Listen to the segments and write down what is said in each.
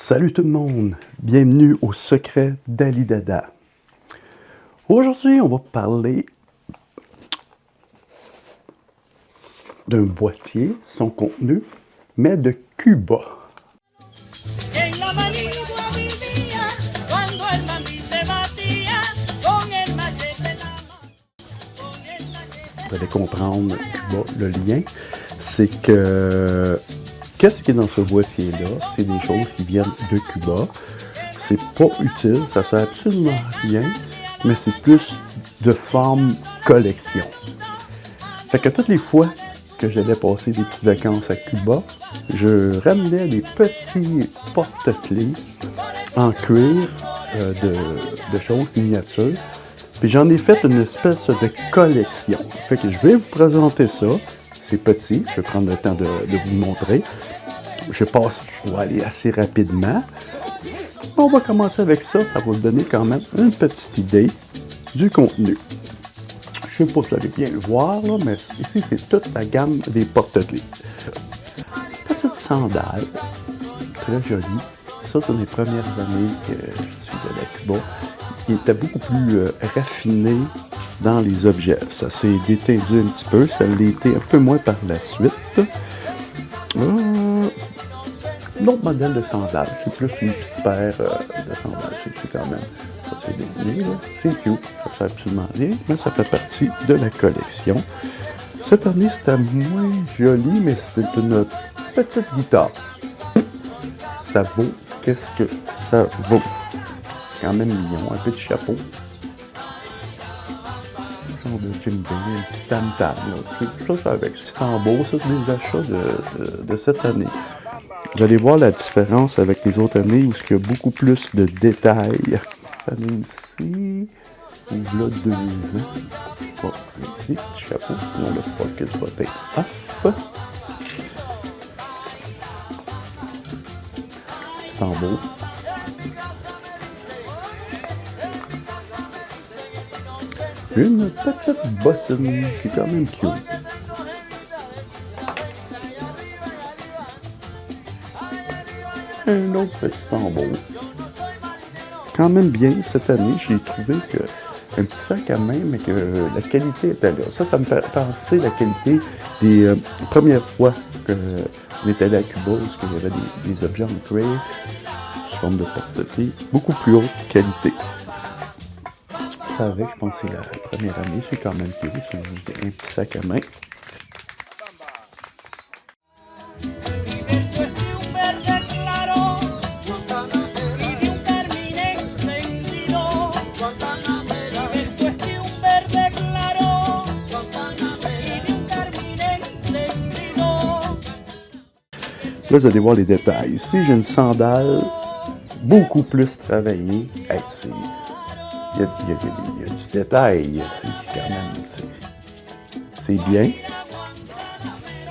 Salut tout le monde, bienvenue au secret d'Ali Dada. Aujourd'hui, on va parler d'un boîtier, son contenu, mais de Cuba. Vous allez comprendre Cuba, le lien, c'est que qu'est-ce qui est dans ce boîtier-là? C'est des choses qui viennent de Cuba. C'est pas utile, ça sert absolument à rien, mais c'est plus de forme collection. Fait que toutes les fois que j'allais passer des petites vacances à Cuba, je ramenais des petits porte-clés en cuir de choses miniatures. Puis j'en ai fait une espèce de collection. Fait que je vais vous présenter ça. C'est petit, je vais prendre le temps de vous le montrer. Je vais aller assez rapidement. On va commencer avec ça, ça va vous donner quand même une petite idée du contenu. Je ne sais pas si vous allez bien le voir, là, mais ici c'est toute la gamme des porte-clés. Petite sandale, très jolie. Ça, c'est les premières années que je suis allé à Cuba. Il était beaucoup plus raffiné dans les objets. Ça s'est détendu un petit peu, ça l'a été un peu moins par la suite. L'autre modèle de sandales, c'est plus une petite paire de sandales. C'est quand même, ça c'est défini, là. C'est cute, ça fait absolument rien, mais ça fait partie de la collection. Cette année, c'était moins joli, mais c'est une petite guitare. Ça vaut, qu'est-ce que ça vaut? Quand même mignon, un petit chapeau. Genre de djembé, un petit tam-tam. Ça, c'est avec ce tambour, ça, c'est des achats de cette année. Vous allez voir la différence avec les autres années où il y a beaucoup plus de détails. Cette année ici, il y a 2 ans. Bon, ici, petit chapeau, sinon le pocket va être off. Petit tambour. Une petite bottine qui est quand même cute. Un autre petit tambour. Quand même bien cette année, j'ai trouvé que un petit sac à main, mais que la qualité était là. Ça me fait penser la qualité des premières fois qu'on est allé à Cuba, parce qu'il y avait des objets en cuir, sous forme de porte-clés, beaucoup plus haute qualité. Avec, je pense que c'est la première année, c'est quand même cute, c'est un petit sac à main. Là, vous allez voir les détails. Ici, j'ai une sandale beaucoup plus travaillée. Hey, il y a du détail, c'est quand même, c'est bien.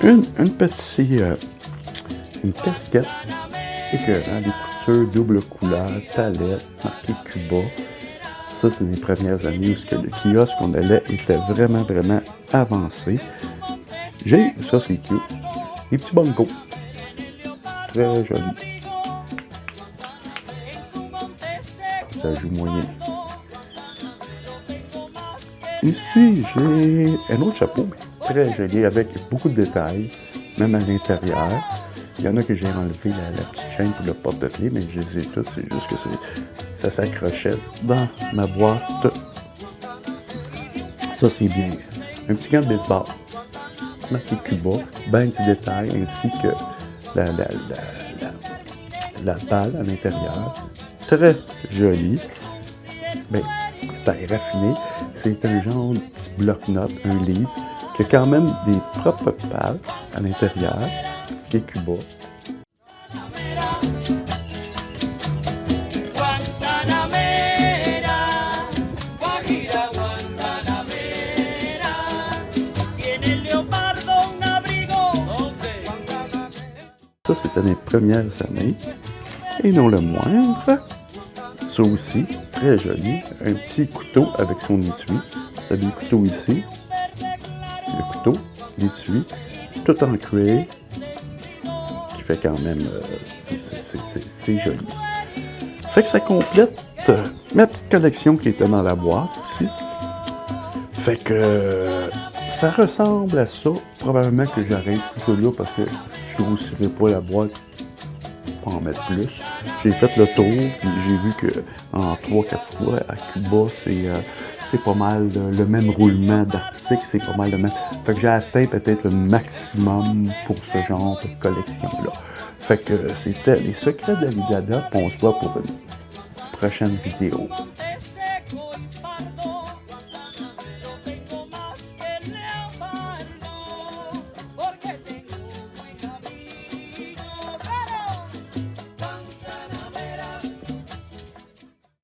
Une casquette écœurante, des coutures double couleur, palette, marqué Cuba. Ça, c'est les premières années où le kiosque qu'on allait était vraiment, vraiment avancé. Ça c'est cute, des petits bongos, très jolis. Ça joue moyen. Ici, j'ai un autre chapeau, très joli, avec beaucoup de détails, même à l'intérieur. Il y en a que j'ai enlevé la petite chaîne pour le porte-clés, mais je les ai toutes, c'est juste que ça s'accrochait dans ma boîte. Ça, c'est bien. Un petit gant de baseball, marqué Cuba, ben de petits détails, ainsi que la balle à l'intérieur. Très joli. Ben, raffiné. C'est un genre de petit bloc-notes, un livre, qui a quand même des propres pages à l'intérieur, qui est Cuba. Ça, c'était les premières années. Et non le moindre, ça aussi, très joli, un petit couteau avec son étui. Vous avez le couteau ici, le couteau, l'étui, tout en cuir, qui fait quand même, c'est joli. Fait que ça complète ma petite collection qui était dans la boîte aussi. Fait que ça ressemble à ça. Probablement que j'arrête tout ça là parce que je ne grossirai pas la boîte pour en mettre plus. J'ai fait le tour, puis j'ai vu que en 3-4 fois à Cuba, c'est pas mal le même roulement d'articles, c'est pas mal le même. Fait que j'ai atteint peut-être le maximum pour ce genre de collection-là. Fait que c'était les secrets de Dada, on se voit pour une prochaine vidéo.